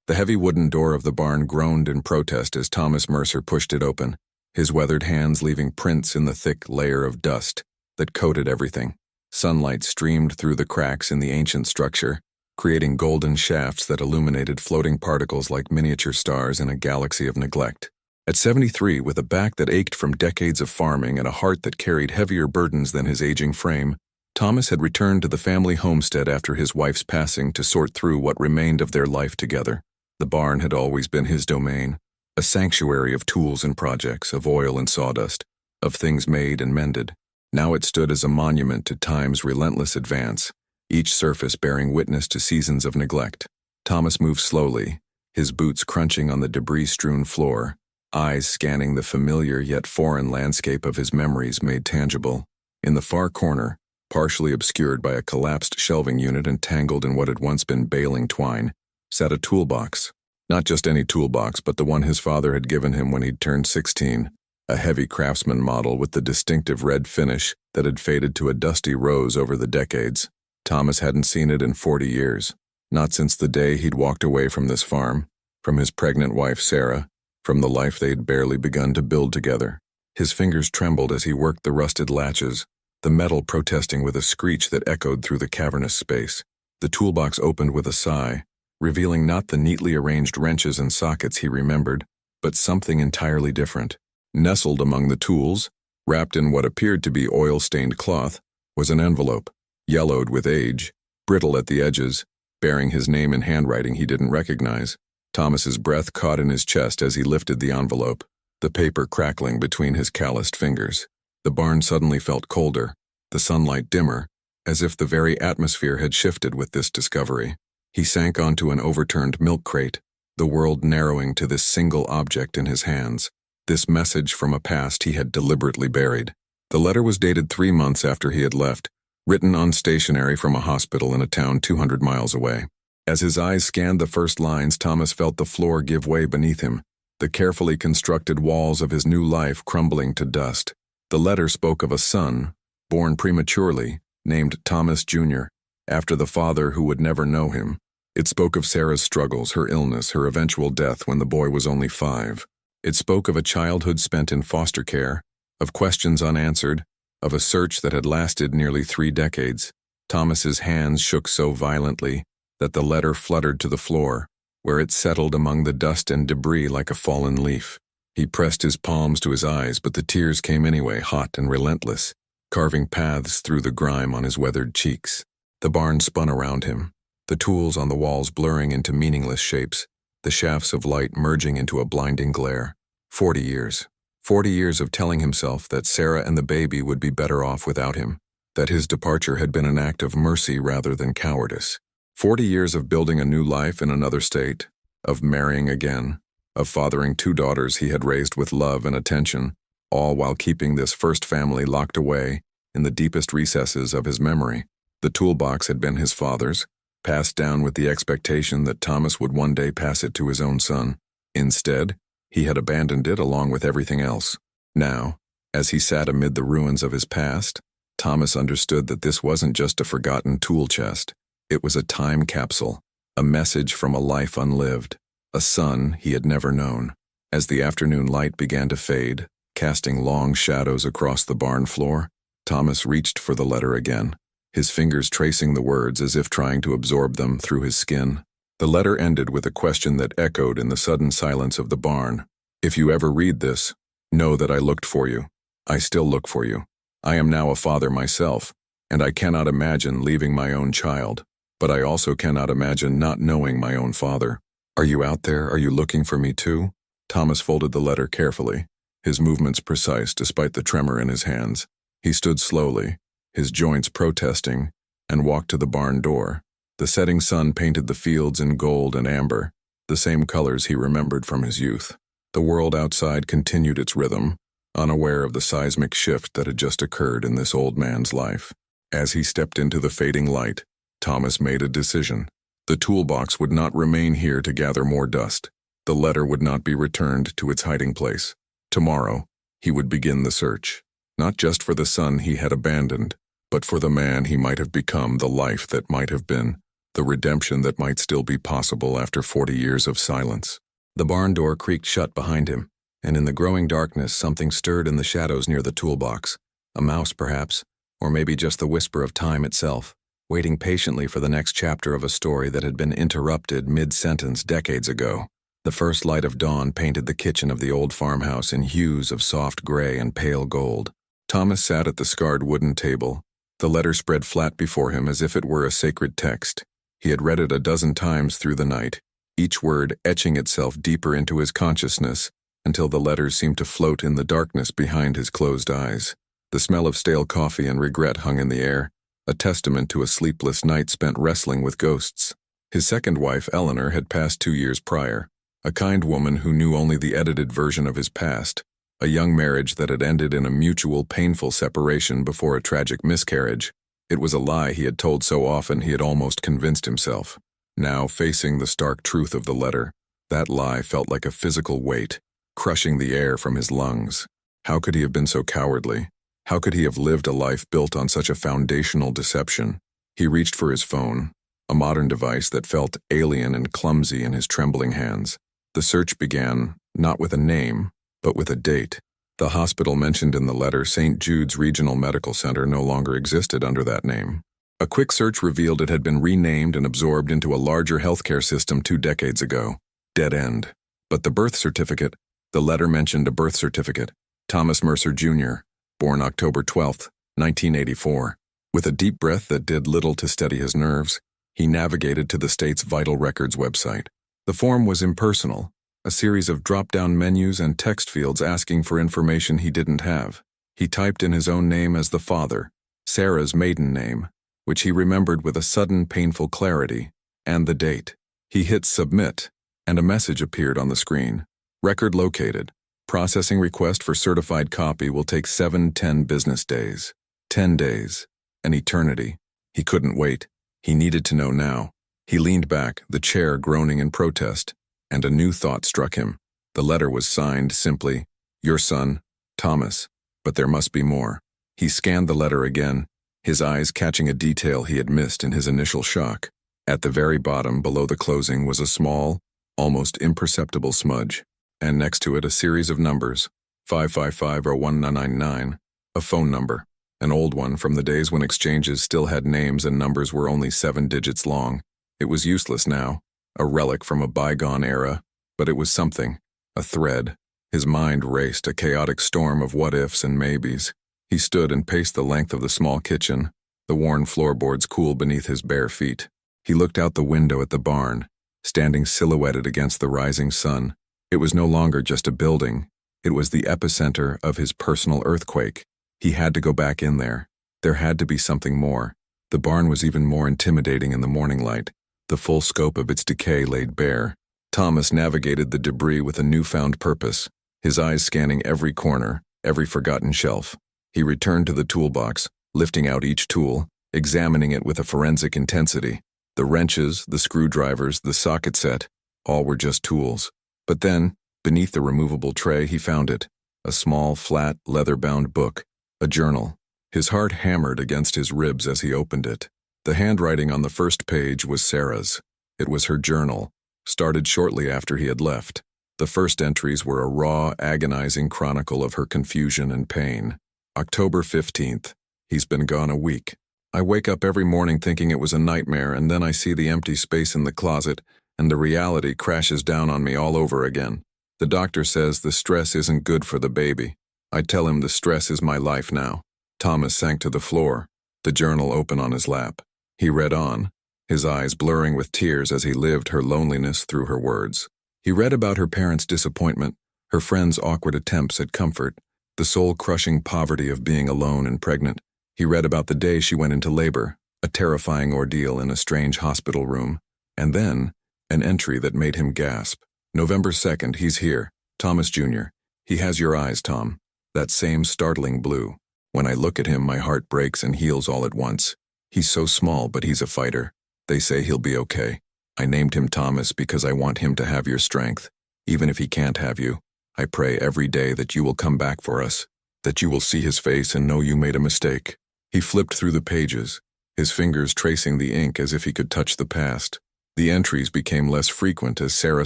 The heavy wooden door of the barn groaned in protest as Thomas Mercer pushed it open, his weathered hands leaving prints in the thick layer of dust that coated everything. Sunlight streamed through the cracks in the ancient structure, creating golden shafts that illuminated floating particles like miniature stars in a galaxy of neglect. At 73, with a back that ached from decades of farming and a heart that carried heavier burdens than his aging frame, Thomas had returned to the family homestead after his wife's passing to sort through what remained of their life together. The barn had always been his domain, a sanctuary of tools and projects, of oil and sawdust, of things made and mended. Now it stood as a monument to time's relentless advance, each surface bearing witness to seasons of neglect. Thomas moved slowly, his boots crunching on the debris-strewn floor, eyes scanning the familiar yet foreign landscape of his memories made tangible. In the far corner, partially obscured by a collapsed shelving unit and tangled in what had once been baling twine, sat a toolbox. Not just any toolbox, but the one his father had given him when he'd turned 16, a heavy craftsman model with the distinctive red finish that had faded to a dusty rose over the decades. Thomas hadn't seen it in 40 years, not since the day he'd walked away from this farm, from his pregnant wife Sarah, from the life they'd barely begun to build together. His fingers trembled as he worked the rusted latches, the metal protesting with a screech that echoed through the cavernous space. The toolbox opened with a sigh, revealing not the neatly arranged wrenches and sockets he remembered, but something entirely different. Nestled among the tools, wrapped in what appeared to be oil-stained cloth, was an envelope, yellowed with age, brittle at the edges, bearing his name in handwriting he didn't recognize. Thomas's breath caught in his chest as he lifted the envelope, the paper crackling between his calloused fingers. The barn suddenly felt colder, the sunlight dimmer, as if the very atmosphere had shifted with this discovery. He sank onto an overturned milk crate, the world narrowing to this single object in his hands, this message from a past he had deliberately buried. The letter was dated 3 months after he had left, written on stationery from a hospital in a town 200 miles away. As his eyes scanned the first lines, Thomas felt the floor give way beneath him, the carefully constructed walls of his new life crumbling to dust. The letter spoke of a son, born prematurely, named Thomas Jr., after the father who would never know him. It spoke of Sarah's struggles, her illness, her eventual death when the boy was only 5. It spoke of a childhood spent in foster care, of questions unanswered, of a search that had lasted nearly 3 decades. Thomas's hands shook so violently that the letter fluttered to the floor, where it settled among the dust and debris like a fallen leaf. He pressed his palms to his eyes, but the tears came anyway, hot and relentless, carving paths through the grime on his weathered cheeks. The barn spun around him, the tools on the walls blurring into meaningless shapes, the shafts of light merging into a blinding glare. 40 years. 40 years of telling himself that Sarah and the baby would be better off without him, that his departure had been an act of mercy rather than cowardice. 40 years of building a new life in another state, of marrying again, of fathering 2 daughters he had raised with love and attention, all while keeping this first family locked away in the deepest recesses of his memory. The toolbox had been his father's, passed down with the expectation that Thomas would one day pass it to his own son. Instead, he had abandoned it along with everything else. Now, as he sat amid the ruins of his past, Thomas understood that this wasn't just a forgotten tool chest. It was a time capsule, a message from a life unlived, a son he had never known. As the afternoon light began to fade, casting long shadows across the barn floor, Thomas reached for the letter again, his fingers tracing the words as if trying to absorb them through his skin. The letter ended with a question that echoed in the sudden silence of the barn. If you ever read this, know that I looked for you. I still look for you. I am now a father myself, and I cannot imagine leaving my own child, but I also cannot imagine not knowing my own father. Are you out there? Are you looking for me too? Thomas folded the letter carefully, his movements precise despite the tremor in his hands. He stood slowly, his joints protesting, and walked to the barn door. The setting sun painted the fields in gold and amber, the same colors he remembered from his youth. The world outside continued its rhythm, unaware of the seismic shift that had just occurred in this old man's life. As he stepped into the fading light, Thomas made a decision. The toolbox would not remain here to gather more dust. The letter would not be returned to its hiding place. Tomorrow, he would begin the search, not just for the son he had abandoned, but for the man he might have become, the life that might have been. the redemption that might still be possible after 40 years of silence. The barn door creaked shut behind him, and in the growing darkness something stirred in the shadows near the toolbox. A mouse, perhaps, or maybe just the whisper of time itself, waiting patiently for the next chapter of a story that had been interrupted mid-sentence decades ago. The first light of dawn painted the kitchen of the old farmhouse in hues of soft gray and pale gold. Thomas sat at the scarred wooden table, the letter spread flat before him as if it were a sacred text. He had read it a dozen times through the night, each word etching itself deeper into his consciousness until the letters seemed to float in the darkness behind his closed eyes. The smell of stale coffee and regret hung in the air, a testament to a sleepless night spent wrestling with ghosts. His second wife, Eleanor, had passed 2 years prior, a kind woman who knew only the edited version of his past, a young marriage that had ended in a mutual painful separation before a tragic miscarriage. It was a lie he had told so often he had almost convinced himself. Now, facing the stark truth of the letter, that lie felt like a physical weight, crushing the air from his lungs. How could he have been so cowardly? How could he have lived a life built on such a foundational deception? He reached for his phone, a modern device that felt alien and clumsy in his trembling hands. The search began, not with a name, but with a date. The hospital mentioned in the letter, St. Jude's Regional Medical Center, no longer existed under that name. A quick search revealed it had been renamed and absorbed into a larger healthcare system 2 decades ago. Dead end. But the birth certificate, the letter mentioned a birth certificate. Thomas Mercer, Jr., born October 12, 1984. With a deep breath that did little to steady his nerves, he navigated to the state's Vital Records website. The form was impersonal, a series of drop-down menus and text fields asking for information he didn't have. He typed in his own name as the father, Sarah's maiden name, which he remembered with a sudden painful clarity, and the date. He hit submit, and a message appeared on the screen. Record located. Processing request for certified copy will take 7-10 business days. 10 days. An eternity. He couldn't wait. He needed to know now. He leaned back, the chair groaning in protest, and a new thought struck him. The letter was signed simply, "Your son, Thomas," but there must be more. He scanned the letter again, his eyes catching a detail he had missed in hhis initial shock. At the very bottom, below the closing, was a small, almost imperceptible smudge, and next to it a series of numbers, 555-01999, a phone number, an old one from the days when exchanges still had names and numbers were only 7 digits long. It was useless now, a relic from a bygone era, but it was something, a thread. His mind raced, a chaotic storm of what-ifs and maybes. He stood and paced the length of the small kitchen, the worn floorboards cool beneath his bare feet. He looked out the window at the barn, standing silhouetted against the rising sun. It was no longer just a building. It was the epicenter of his personal earthquake. He had to go back in there. There had to be something more. The barn was even more intimidating in the morning light, the full scope of its decay laid bare. Thomas navigated the debris with a newfound purpose, his eyes scanning every corner, every forgotten shelf. He returned to the toolbox, lifting out each tool, examining it with a forensic intensity. The wrenches, the screwdrivers, the socket set, all were just tools. But then, beneath the removable tray, he found it, a small, flat, leather-bound book, a journal. His heart hammered against his ribs as he opened it. The handwriting on the first page was Sarah's. It was her journal, started shortly after he had left. The first entries were a raw, agonizing chronicle of her confusion and pain. October 15th. He's been gone a week. I wake up every morning thinking it was a nightmare, and then I see the empty space in the closet, and the reality crashes down on me all over again. The doctor says the stress isn't good for the baby. I tell him the stress is my life now. Thomas sank to the floor, the journal open on his lap. He read on, his eyes blurring with tears as he lived her loneliness through her words. He read about her parents' disappointment, her friends' awkward attempts at comfort, the soul-crushing poverty of being alone and pregnant. He read about the day she went into labor, a terrifying ordeal in a strange hospital room, and then an entry that made him gasp. November 2nd, he's here, Thomas Jr. He has your eyes, Tom. That same startling blue. When I look at him, my heart breaks and heals all at once. He's so small, but he's a fighter. They say he'll be okay. I named him Thomas because I want him to have your strength. Even if he can't have you, I pray every day that you will come back for us, that you will see his face and know you made a mistake. He flipped through the pages, his fingers tracing the ink as if he could touch the past. The entries became less frequent as Sarah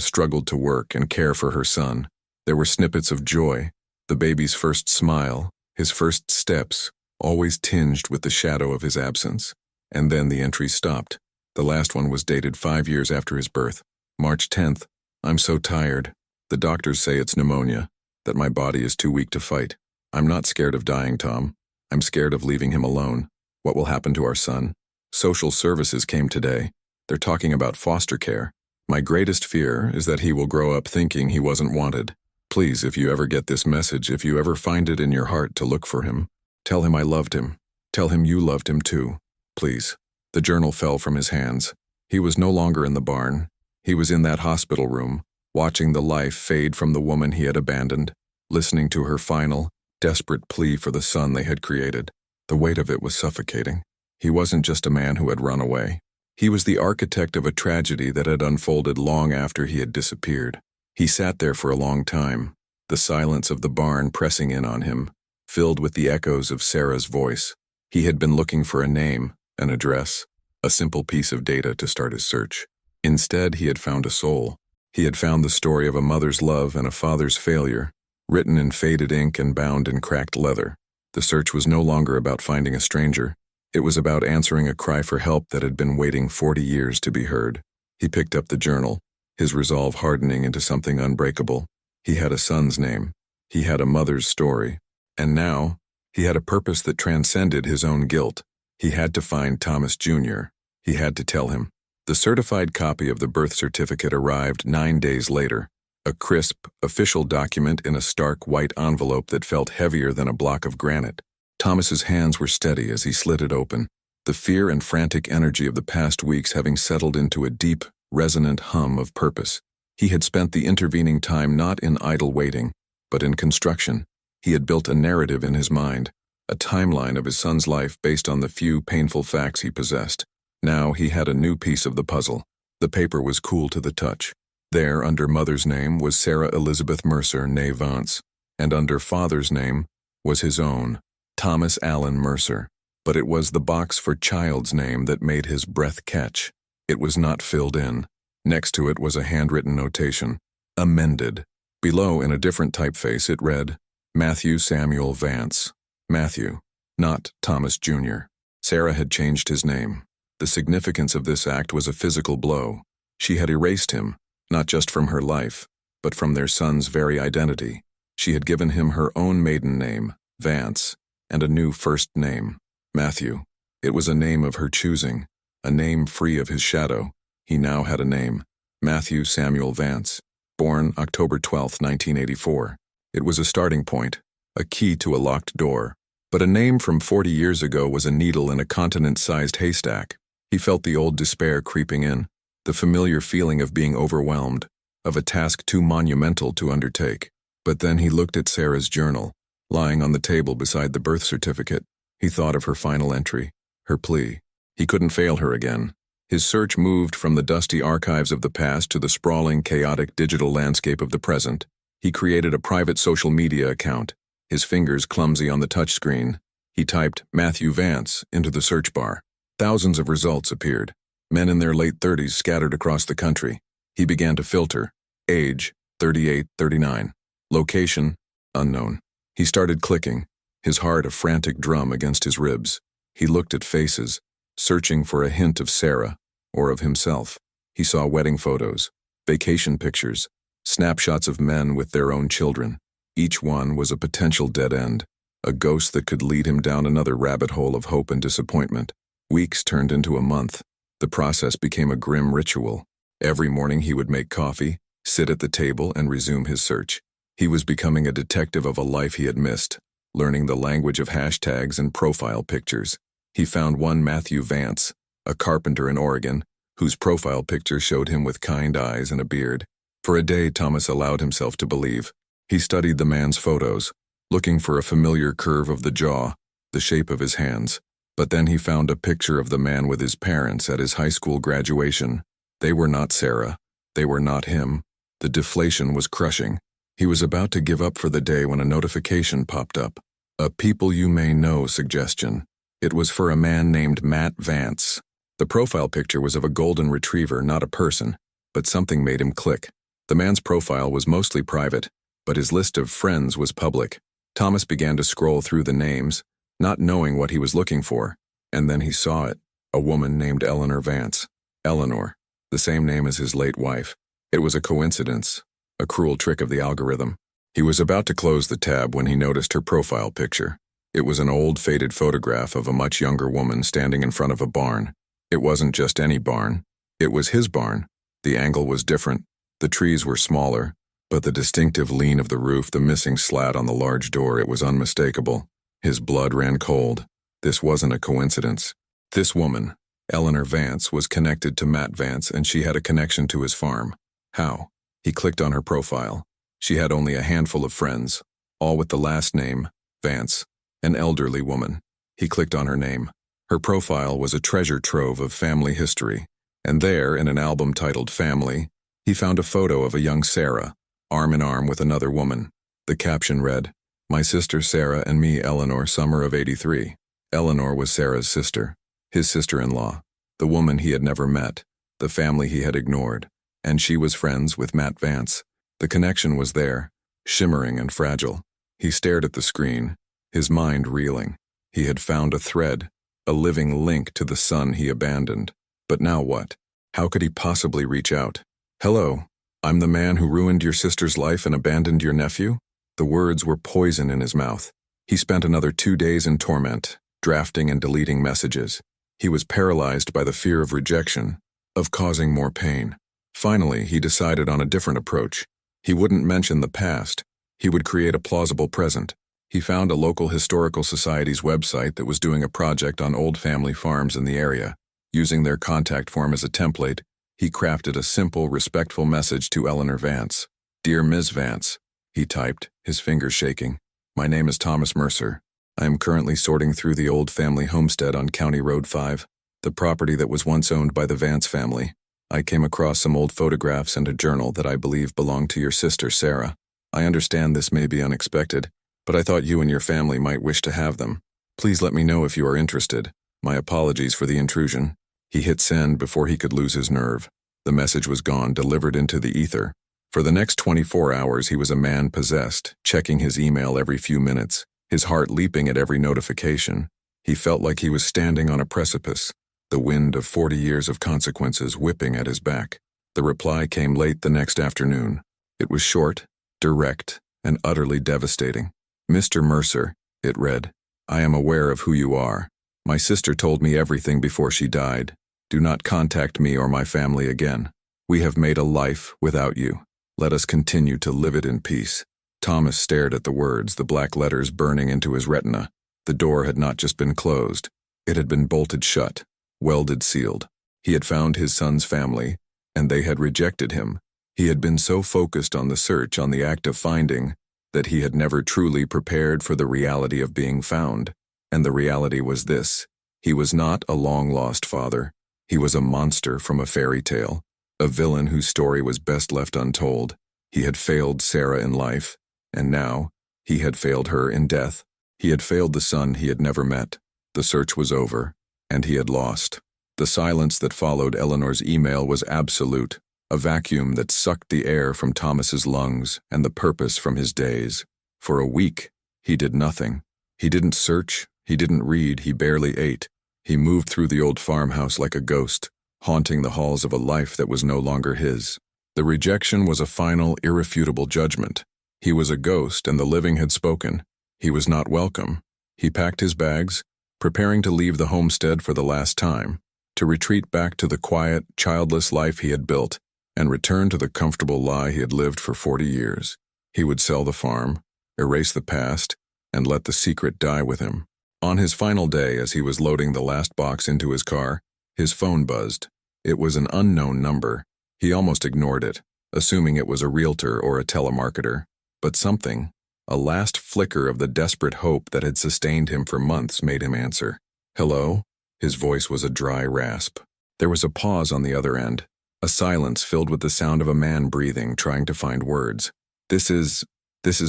struggled to work and care for her son. There were snippets of joy, the baby's first smile, his first steps, always tinged with the shadow of his absence. And then the entries stopped. The last one was dated 5 years after his birth. March 10th. I'm so tired. The doctors say it's pneumonia, that my body is too weak to fight. I'm not scared of dying, Tom. I'm scared of leaving him alone. What will happen to our son? Social services came today. They're talking about foster care. My greatest fear is that he will grow up thinking he wasn't wanted. Please, if you ever get this message, if you ever find it in your heart to look for him, tell him I loved him. Tell him you loved him too. Please. The journal fell from his hands. He was no longer in the barn. He was in that hospital room, watching the life fade from the woman he had abandoned, listening to her final, desperate plea for the son they had created. The weight of it was suffocating. He wasn't just a man who had run away. He was the architect of a tragedy that had unfolded long after he had disappeared. He sat there for a long time, the silence of the barn pressing in on him, filled with the echoes of Sarah's voice. He had been looking for a name, an address, a simple piece of data to start his search. Instead, he had found a soul. He had found the story of a mother's love and a father's failure, written in faded ink and bound in cracked leather. The search was no longer about finding a stranger. It was about answering a cry for help that had been waiting 40 years to be heard. He picked up the journal, his resolve hardening into something unbreakable. He had a son's name. He had a mother's story. And now, he had a purpose that transcended his own guilt. He had to find Thomas Jr. He had to tell him. The certified copy of the birth certificate arrived 9 days later, a crisp, official document in a stark white envelope that felt heavier than a block of granite. Thomas's hands were steady as he slid it open, the fear and frantic energy of the past weeks having settled into a deep, resonant hum of purpose. He had spent the intervening time not in idle waiting, but in construction. He had built a narrative in his mind, a timeline of his son's life based on the few painful facts he possessed. Now he had a new piece of the puzzle. The paper was cool to the touch. There, under mother's name, was Sarah Elizabeth Mercer, née Vance, and under father's name was his own, Thomas Allen Mercer. But it was the box for child's name that made his breath catch. It was not filled in. Next to it was a handwritten notation, amended. Below, in a different typeface, it read, Matthew Samuel Vance. Matthew, not Thomas Jr. Sarah had changed his name. The significance of this act was a physical blow. She had erased him, not just from her life, but from their son's very identity. She had given him her own maiden name, Vance, and a new first name, Matthew. It was a name of her choosing, a name free of his shadow. He now had a name, Matthew Samuel Vance, born October 12, 1984. It was a starting point, a key to a locked door. But a name from 40 years ago was a needle in a continent-sized haystack. He felt the old despair creeping in, the familiar feeling of being overwhelmed, of a task too monumental to undertake. But then he looked at Sarah's journal, lying on the table beside the birth certificate. He thought of her final entry, her plea. He couldn't fail her again. His search moved from the dusty archives of the past to the sprawling, chaotic digital landscape of the present. He created a private social media account, his fingers clumsy on the touchscreen. He typed Matthew Vance into the search bar. Thousands of results appeared. Men in their late 30s scattered across the country. He began to filter. Age, 38, 39. Location, unknown. He started clicking, his heart a frantic drum against his ribs. He looked at faces, searching for a hint of Sarah, or of himself. He saw wedding photos, vacation pictures, snapshots of men with their own children. Each one was a potential dead end, a ghost that could lead him down another rabbit hole of hope and disappointment. Weeks turned into a month. The process became a grim ritual. Every morning he would make coffee, sit at the table, and resume his search. He was becoming a detective of a life he had missed, learning the language of hashtags and profile pictures. He found one Matthew Vance, a carpenter in Oregon, whose profile picture showed him with kind eyes and a beard. For a day, Thomas allowed himself to believe. He studied the man's photos, looking for a familiar curve of the jaw, the shape of his hands. But then he found a picture of the man with his parents at his high school graduation. They were not Sarah. They were not him. The deflation was crushing. He was about to give up for the day when a notification popped up. A people you may know suggestion. It was for a man named Matt Vance. The profile picture was of a golden retriever, not a person, but something made him click. The man's profile was mostly private, but his list of friends was public. Thomas began to scroll through the names, not knowing what he was looking for, and then he saw it, a woman named Eleanor Vance. Eleanor, the same name as his late wife. It was a coincidence, a cruel trick of the algorithm. He was about to close the tab when he noticed her profile picture. It was an old, faded photograph of a much younger woman standing in front of a barn. It wasn't just any barn. It was his barn. The angle was different. The trees were smaller, but the distinctive lean of the roof, the missing slat on the large door, it was unmistakable. His blood ran cold. This wasn't a coincidence. This woman, Eleanor Vance, was connected to Matt Vance, and she had a connection to his farm. How? He clicked on her profile. She had only a handful of friends, all with the last name, Vance, an elderly woman. He clicked on her name. Her profile was a treasure trove of family history, and there, in an album titled Family, he found a photo of a young Sarah, arm in arm with another woman. The caption read, "My sister Sarah and me, Eleanor, summer of '83. Eleanor was Sarah's sister, his sister-in-law, the woman he had never met, the family he had ignored, and she was friends with Matt Vance. The connection was there, shimmering and fragile. He stared at the screen, his mind reeling. He had found a thread, a living link to the son he abandoned. But now what? How could he possibly reach out? "Hello, I'm the man who ruined your sister's life and abandoned your nephew?" The words were poison in his mouth. He spent another 2 days in torment, drafting and deleting messages. He was paralyzed by the fear of rejection, of causing more pain. Finally, he decided on a different approach. He wouldn't mention the past. He would create a plausible present. He found a local historical society's website that was doing a project on old family farms in the area. Using their contact form as a template, he crafted a simple, respectful message to Eleanor Vance. "Dear Ms. Vance," he typed, his fingers shaking. "My name is Thomas Mercer. I am currently sorting through the old family homestead on County Road 5, the property that was once owned by the Vance family. I came across some old photographs and a journal that I believe belonged to your sister, Sarah. I understand this may be unexpected, but I thought you and your family might wish to have them. Please let me know if you are interested. My apologies for the intrusion." He hit send before he could lose his nerve. The message was gone, delivered into the ether. For the next 24 hours, he was a man possessed, checking his email every few minutes, his heart leaping at every notification. He felt like he was standing on a precipice, the wind of 40 years of consequences whipping at his back. The reply came late the next afternoon. It was short, direct, and utterly devastating. "Mr. Mercer," it read, "I am aware of who you are. My sister told me everything before she died. Do not contact me or my family again. We have made a life without you. Let us continue to live it in peace." Thomas stared at the words, the black letters burning into his retina. The door had not just been closed. It had been bolted shut, welded sealed. He had found his son's family, and they had rejected him. He had been so focused on the search, on the act of finding, that he had never truly prepared for the reality of being found. And the reality was this: he was not a long-lost father. He was a monster from a fairy tale, a villain whose story was best left untold. He had failed Sarah in life, and now he had failed her in death. He had failed the son he had never met. The search was over, and he had lost. The silence that followed Eleanor's email was absolute, a vacuum that sucked the air from Thomas's lungs and the purpose from his days. For a week, he did nothing. He didn't search, he didn't read, he barely ate. He moved through the old farmhouse like a ghost, haunting the halls of a life that was no longer his. The rejection was a final, irrefutable judgment. He was a ghost, and the living had spoken. He was not welcome. He packed his bags, preparing to leave the homestead for the last time, to retreat back to the quiet, childless life he had built, and return to the comfortable lie he had lived for 40 years. He would sell the farm, erase the past, and let the secret die with him. On his final day, as he was loading the last box into his car, his phone buzzed. It was an unknown number. He almost ignored it, assuming it was a realtor or a telemarketer. But something, a last flicker of the desperate hope that had sustained him for months, made him answer. "Hello?" His voice was a dry rasp. There was a pause on the other end, a silence filled with the sound of a man breathing, trying to find words. This is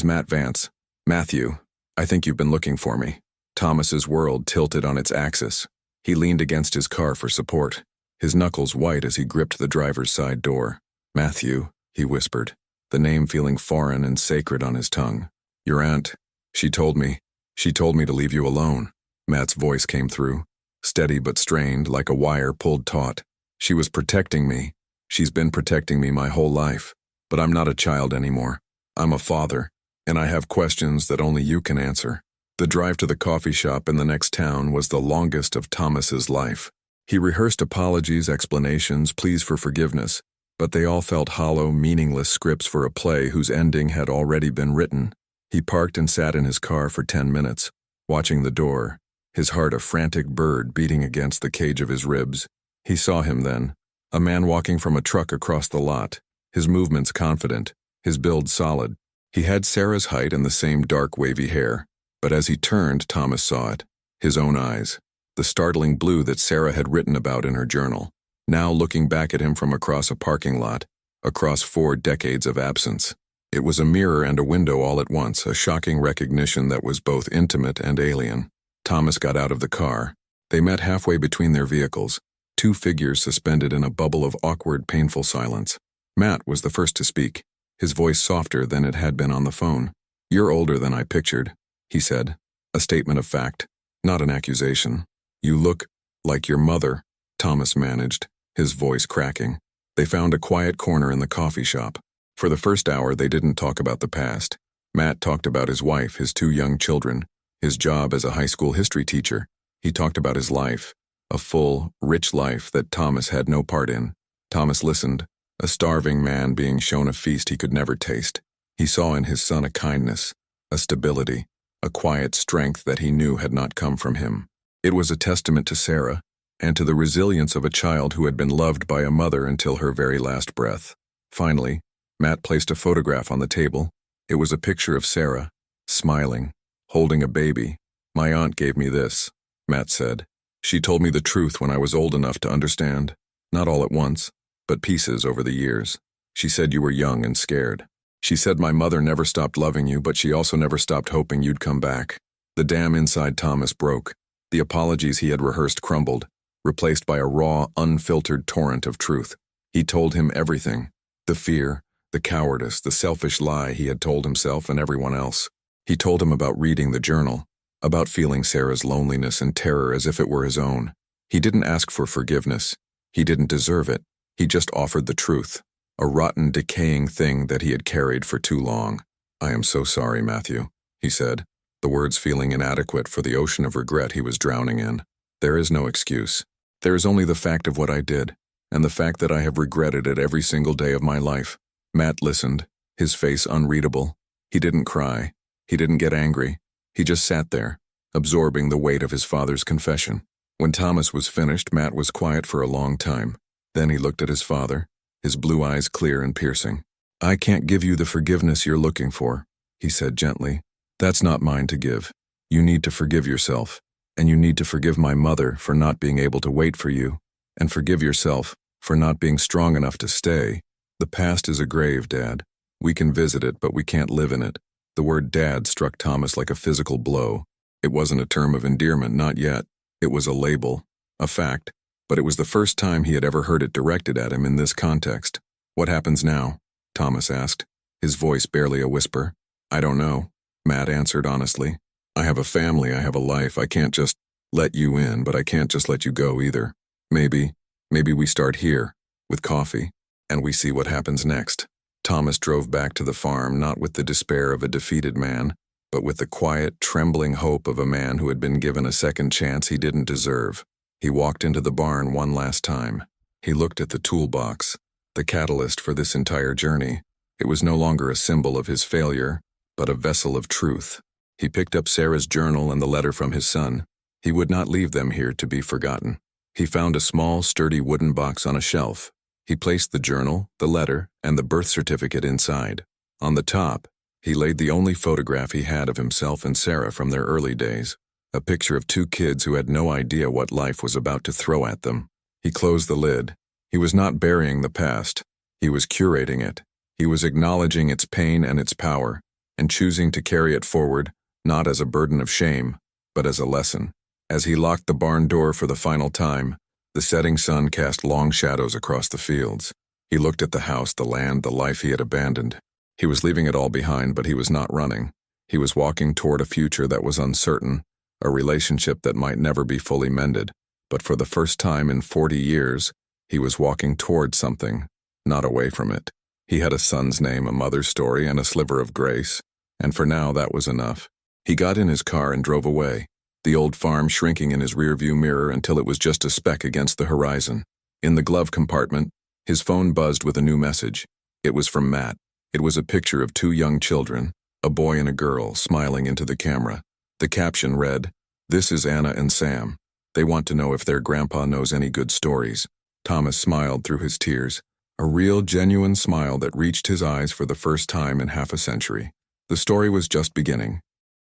Matt Vance. Matthew, I think you've been looking for me." Thomas's world tilted on its axis. He leaned against his car for support, his knuckles white as he gripped the driver's side door. "Matthew," he whispered, the name feeling foreign and sacred on his tongue. "Your aunt, she told me to leave you alone." Matt's voice came through, steady but strained, like a wire pulled taut. "She was protecting me. She's been protecting me my whole life. But I'm not a child anymore. I'm a father, and I have questions that only you can answer." The drive to the coffee shop in the next town was the longest of Thomas's life. He rehearsed apologies, explanations, pleas for forgiveness, but they all felt hollow, meaningless scripts for a play whose ending had already been written. He parked and sat in his car for 10 minutes, watching the door, his heart a frantic bird beating against the cage of his ribs. He saw him then, a man walking from a truck across the lot, his movements confident, his build solid. He had Sarah's height and the same dark, wavy hair. But as he turned, Thomas saw it, his own eyes, the startling blue that Sarah had written about in her journal, now looking back at him from across a parking lot, across 4 decades of absence. It was a mirror and a window all at once, a shocking recognition that was both intimate and alien. Thomas got out of the car. They met halfway between their vehicles, 2 figures suspended in a bubble of awkward, painful silence. Matt was the first to speak, his voice softer than it had been on the phone. "You're older than I pictured," he said, a statement of fact, not an accusation. "You look like your mother," Thomas managed, his voice cracking. They found a quiet corner in the coffee shop. For the first hour, they didn't talk about the past. Matt talked about his wife, his 2 young children, his job as a high school history teacher. He talked about his life, a full, rich life that Thomas had no part in. Thomas listened, a starving man being shown a feast he could never taste. He saw in his son a kindness, a stability, a quiet strength that he knew had not come from him. It was a testament to Sarah, and to the resilience of a child who had been loved by a mother until her very last breath. Finally, Matt placed a photograph on the table. It was a picture of Sarah, smiling, holding a baby. "My aunt gave me this," Matt said. "She told me the truth when I was old enough to understand. Not all at once, but pieces over the years. She said you were young and scared. She said my mother never stopped loving you, but she also never stopped hoping you'd come back." The dam inside Thomas broke. The apologies he had rehearsed crumbled, replaced by a raw, unfiltered torrent of truth. He told him everything. The fear, the cowardice, the selfish lie he had told himself and everyone else. He told him about reading the journal, about feeling Sarah's loneliness and terror as if it were his own. He didn't ask for forgiveness. He didn't deserve it. He just offered the truth. A rotten, decaying thing that he had carried for too long. "I am so sorry, Matthew," he said, the words feeling inadequate for the ocean of regret he was drowning in. "There is no excuse. There is only the fact of what I did, and the fact that I have regretted it every single day of my life." Matt listened, his face unreadable. He didn't cry. He didn't get angry. He just sat there, absorbing the weight of his father's confession. When Thomas was finished, Matt was quiet for a long time. Then he looked at his father, his blue eyes clear and piercing. "I can't give you the forgiveness you're looking for," he said gently. "That's not mine to give. You need to forgive yourself, and you need to forgive my mother for not being able to wait for you, and forgive yourself for not being strong enough to stay. The past is a grave, Dad. We can visit it, but we can't live in it." The word dad struck Thomas like a physical blow. It wasn't a term of endearment, not yet. It was a label, a fact. But it was the first time he had ever heard it directed at him in this context. "What happens now?" Thomas asked, his voice barely a whisper. "I don't know," Matt answered honestly. "I have a family, I have a life. I can't just let you in, but I can't just let you go either. Maybe we start here, with coffee, and we see what happens next." Thomas drove back to the farm, not with the despair of a defeated man, but with the quiet, trembling hope of a man who had been given a second chance he didn't deserve. He walked into the barn one last time. He looked at the toolbox, the catalyst for this entire journey. It was no longer a symbol of his failure, but a vessel of truth. He picked up Sarah's journal and the letter from his son. He would not leave them here to be forgotten. He found a small, sturdy wooden box on a shelf. He placed the journal, the letter, and the birth certificate inside. On the top, he laid the only photograph he had of himself and Sarah from their early days. A picture of 2 kids who had no idea what life was about to throw at them. He closed the lid. He was not burying the past. He was curating it. He was acknowledging its pain and its power, and choosing to carry it forward, not as a burden of shame, but as a lesson. As he locked the barn door for the final time, the setting sun cast long shadows across the fields. He looked at the house, the land, the life he had abandoned. He was leaving it all behind, but he was not running. He was walking toward a future that was uncertain, a relationship that might never be fully mended. But for the first time in 40 years, he was walking toward something, not away from it. He had a son's name, a mother's story, and a sliver of grace. And for now, that was enough. He got in his car and drove away, the old farm shrinking in his rearview mirror until it was just a speck against the horizon. In the glove compartment, his phone buzzed with a new message. It was from Matt. It was a picture of two young children, a boy and a girl, smiling into the camera. The caption read, "This is Anna and Sam. They want to know if their grandpa knows any good stories." Thomas smiled through his tears, a real, genuine smile that reached his eyes for the first time in half a century. The story was just beginning.